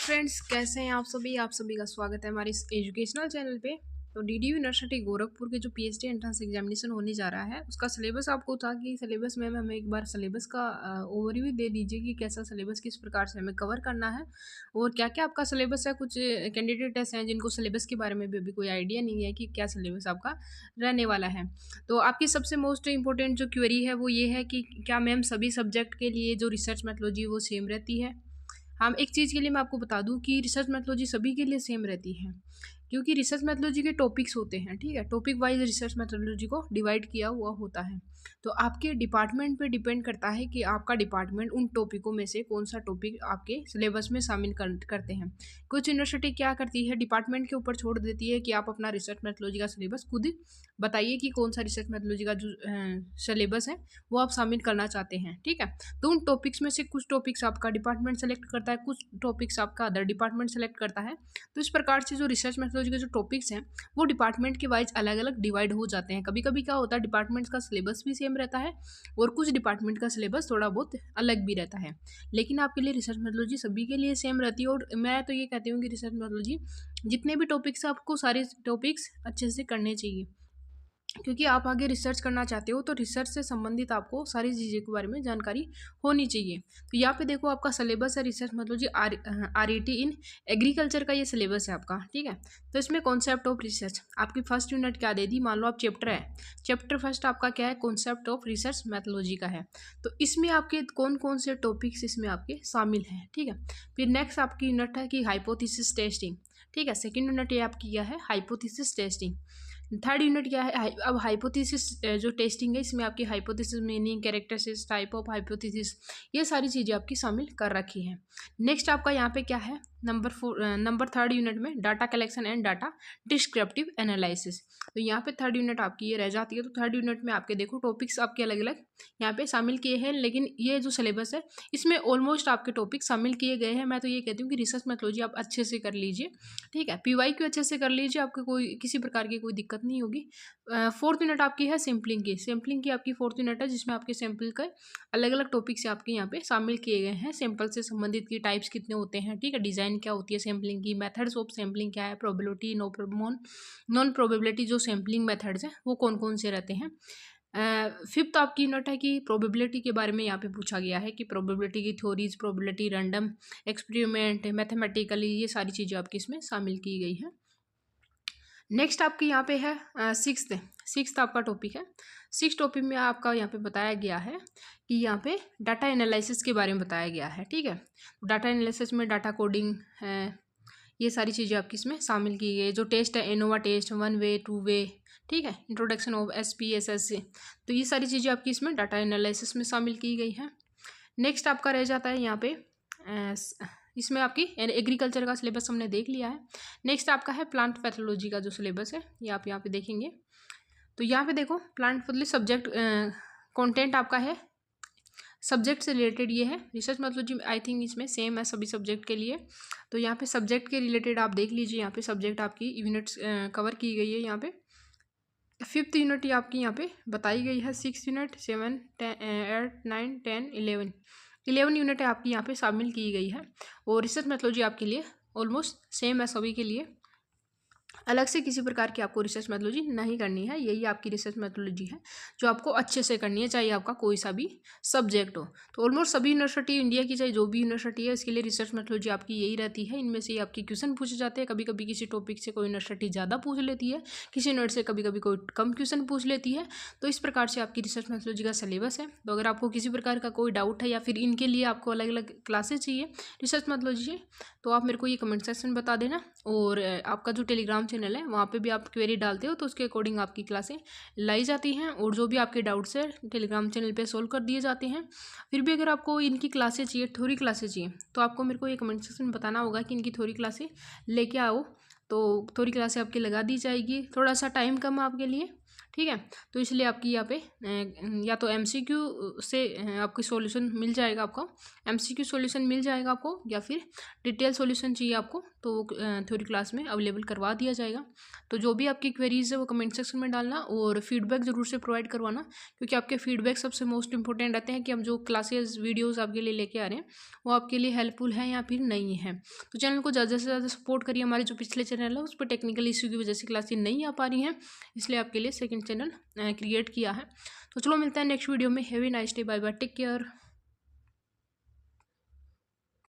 Friends, कैसे हैं आप सभी का स्वागत है हमारे इस एजुकेशनल चैनल पे। तो डीडीयू यूनिवर्सिटी गोरखपुर के जो पीएचडी एंट्रेंस एग्जामिनेशन होने जा रहा है उसका सिलेबस आपको था कि सिलेबस में हमें एक बार सिलेबस का ओवरव्यू दे दीजिए कि कैसा सिलेबस किस प्रकार से हमें कवर करना है और क्या क्या आपका सिलेबस है। कुछ कैंडिडेट ऐसे हैं जिनको सिलेबस के बारे में भी अभी कोई आइडिया नहीं है कि क्या सिलेबस आपका रहने वाला है। तो आपकी सबसे मोस्ट इंपॉर्टेंट जो क्वेरी है वो ये है कि क्या मैम सभी सब्जेक्ट के लिए जो रिसर्च मेथोडोलॉजी वो सेम रहती है। हम एक चीज़ के लिए मैं आपको बता दूं कि रिसर्च मेथोडोलॉजी सभी के लिए सेम रहती है, क्योंकि रिसर्च मेथोडोलॉजी के टॉपिक्स होते हैं। ठीक है, टॉपिक वाइज रिसर्च मेथोडोलॉजी को डिवाइड किया हुआ होता है। तो आपके डिपार्टमेंट पे डिपेंड करता है कि आपका डिपार्टमेंट उन टॉपिकों में से कौन सा टॉपिक आपके सिलेबस में शामिल करते हैं। कुछ यूनिवर्सिटी क्या करती है, डिपार्टमेंट के ऊपर छोड़ देती है कि आप अपना रिसर्च मेथोडोलॉजी का सिलेबस खुद बताइए कि कौन सा रिसर्च मेथोडोलॉजी का जो सिलेबस है वो आप शामिल करना चाहते हैं। ठीक है, तो उन टॉपिक्स में से कुछ टॉपिक्स आपका डिपार्टमेंट सेलेक्ट करता है, कुछ टॉपिक्स आपका अदर डिपार्टमेंट सेलेक्ट करता है। तो इस प्रकार से जो रिसर्च मेथोडोलॉजी के जो टॉपिक्स हैं वो डिपार्टमेंट के वाइज अलग अलग डिवाइड हो जाते हैं। कभी कभी क्या होता है, डिपार्टमेंट का सिलेबस भी सेम रहता है और कुछ डिपार्टमेंट का सिलेबस थोड़ा बहुत अलग भी रहता है, लेकिन आपके लिए रिसर्च मेथोडोलॉजी सभी के लिए सेम रहती है। और मैं तो ये कहती हूँ कि रिसर्च मेथोडोलॉजी जितने भी टॉपिक्स आपको सारे टॉपिक्स अच्छे से करने चाहिए, क्योंकि आप आगे रिसर्च करना चाहते हो तो रिसर्च से संबंधित आपको सारी चीज़ों के बारे में जानकारी होनी चाहिए। तो यहाँ पे देखो आपका सिलेबस है research methodology RET in agriculture का ये सिलेबस है आपका। ठीक है, तो इसमें कॉन्सेप्ट ऑफ रिसर्च आपकी फर्स्ट यूनिट क्या दे दी, मान लो आप चैप्टर है, चैप्टर फर्स्ट आपका क्या है, कॉन्सेप्ट ऑफ रिसर्च मेथोडोलॉजी का है। तो इसमें आपके कौन कौन से टॉपिक्स इसमें आपके शामिल हैं। ठीक है, फिर नेक्स्ट आपकी यूनिट है कि हाइपोथेसिस टेस्टिंग। ठीक है, सेकेंड यूनिट ये आपकी क्या है, हाइपोथेसिस टेस्टिंग। थर्ड यूनिट क्या है, अब हाइपोथेसिस जो टेस्टिंग है इसमें आपकी hypothesis meaning, characteristics, type of hypothesis, ये सारी चीज़ें आपकी शामिल कर रखी हैं। नेक्स्ट आपका यहाँ पे क्या है, नंबर थर्ड यूनिट में data collection and data descriptive analysis. तो यहाँ पे थर्ड यूनिट आपकी ये रह जाती है। तो थर्ड यूनिट में आपके देखो टॉपिक्स आपके अलग अलग यहाँ पे शामिल किए हैं, लेकिन ये जो सिलेबस है इसमें ऑलमोस्ट आपके टॉपिक शामिल किए गए हैं। मैं तो ये कहती हूँ कि रिसर्च मेथोडोलॉजी आप अच्छे से कर लीजिए। ठीक है, पीवाईक्यू अच्छे से कर लीजिए, आपको कोई किसी प्रकार की कोई दिक्कत नहीं होगी। फोर्थ यूनिट आपकी है सैम्पलिंग की आपकी फोर्थ यूनिट है, जिसमें आपके सैम्पल के अलग अलग टॉपिक्स आपके यहाँ पे शामिल किए गए हैं। सैंपल से संबंधित की टाइप्स कितने होते हैं, ठीक है, डिज़ाइन क्या होती है सैम्पलिंग की, मेथड्स ऑफ सैम्पलिंग क्या है, प्रोबेबिलिटी नॉन प्रोबेबिलिटी जो सैम्पलिंग मेथड्स हैं वो कौन कौन से रहते हैं। फिफ्थ आपकी यूनिट है कि प्रोबेबिलिटी के बारे में यहाँ पे पूछा गया है कि प्रोबेबिलिटी की theories, probability, random experiment, mathematically, ये सारी चीज़ें आपकी इसमें शामिल की गई हैं। नेक्स्ट आपके यहाँ पे है सिक्स्थ आपका टॉपिक है। सिक्स टॉपिक में आपका यहाँ पे बताया गया है कि यहाँ पे डाटा एनालिसिस के बारे में बताया गया है। ठीक है, डाटा एनालिसिस में डाटा कोडिंग है, ये सारी चीज़ें आपकी इसमें शामिल की गई। जो टेस्ट है एनोवा टेस्ट, 1 वे 2 वे, ठीक है, इंट्रोडक्शन ऑफ SPSS से, तो ये सारी चीज़ें आपकी इसमें डाटा एनालिसिस में शामिल की गई है। नेक्स्ट आपका रह जाता है यहाँ पे इसमें आपकी एग्रीकल्चर का सिलेबस हमने देख लिया है। नेक्स्ट आपका है प्लांट पैथोलॉजी का जो सिलेबस है, ये आप यहाँ पे देखेंगे। तो यहाँ पे देखो प्लांट पैथोलॉजी सब्जेक्ट कंटेंट आपका है, सब्जेक्ट से रिलेटेड ये है। रिसर्च मेथोडोलॉजी आई थिंक इसमें सेम है सभी सब्जेक्ट के लिए। तो यहाँ पे सब्जेक्ट के रिलेटेड आप देख लीजिए, यहाँ पे सब्जेक्ट आपकी यूनिट्स कवर की गई है। यहाँ पे फिफ्थ यूनिट ये आपकी यहाँ पे बताई गई है। 6 यूनिट 7 8 9 10 11 यूनिट है आपकी यहाँ पे शामिल की गई है। और रिसर्च मेथोडोलॉजी आपके लिए ऑलमोस्ट सेम है सभी के लिए, अलग से किसी प्रकार की आपको रिसर्च मेथोडोलॉजी नहीं करनी है। यही आपकी रिसर्च मेथोडोलॉजी है जो आपको अच्छे से करनी है, चाहे आपका कोई सा भी सब्जेक्ट हो। तो ऑलमोस्ट सभी यूनिवर्सिटी इंडिया की, चाहे जो भी यूनिवर्सिटी है, इसके लिए रिसर्च मेथोडोलॉजी आपकी यही रहती है। इनमें से आपकी क्वेश्चन पूछे जाते हैं। कभी कभी किसी टॉपिक से कोई यूनिवर्सिटी ज़्यादा पूछ लेती है, किसी यूनिवर्सिटी से कभी कभी कोई कम क्वेश्चन पूछ लेती है। तो इस प्रकार से आपकी रिसर्च मेथोडोलॉजी का सिलेबस है। तो अगर आपको किसी प्रकार का कोई डाउट है या फिर इनके लिए आपको अलग अलग क्लासेस चाहिए रिसर्च मेथोडोलॉजी, तो आप मेरे को ये कमेंट सेक्शन बता देना। और आपका जो टेलीग्राम चैनल है वहाँ पे भी आप क्वेरी डालते हो तो उसके अकॉर्डिंग आपकी क्लासें लाई जाती हैं और जो भी आपके डाउट्स है टेलीग्राम चैनल पे सोल्व कर दिए जाते हैं। फिर भी अगर आपको इनकी क्लासें चाहिए, थ्योरी क्लासें चाहिए, तो आपको मेरे को ये कमेंट सेक्शन में बताना होगा कि इनकी थ्योरी क्लासें लेके आओ, तो थ्योरी क्लासें आपकी लगा दी जाएगी। थोड़ा सा टाइम कम है आपके लिए, ठीक है, तो इसलिए आपकी यहाँ पे या तो MCQ से आपकी सॉल्यूशन मिल जाएगा, आपको MCQ सॉल्यूशन मिल जाएगा आपको, या फिर डिटेल सॉल्यूशन चाहिए आपको तो वो थ्योरी क्लास में अवेलेबल करवा दिया जाएगा। तो जो भी आपकी क्वेरीज है वो कमेंट सेक्शन में डालना और फीडबैक ज़रूर से प्रोवाइड करवाना, क्योंकि आपके फीडबैक सबसे मोस्ट इंपॉर्टेंट रहते हैं कि हम जो क्लासेस वीडियोज़ आपके लिए लेके आ रहे हैं वो आपके लिए हेल्पफुल है या फिर नहीं है। तो चैनल को ज़्यादा से ज़्यादा सपोर्ट करिए। हमारे जो पिछले चैनल है उस पर टेक्निकल इशू की वजह से क्लासेस नहीं आ पा रही हैं, इसलिए आपके लिए सेकंड चैनल क्रिएट किया है। तो चलो मिलता है नेक्स्ट वीडियो में। Have a nice day, bye bye, take care.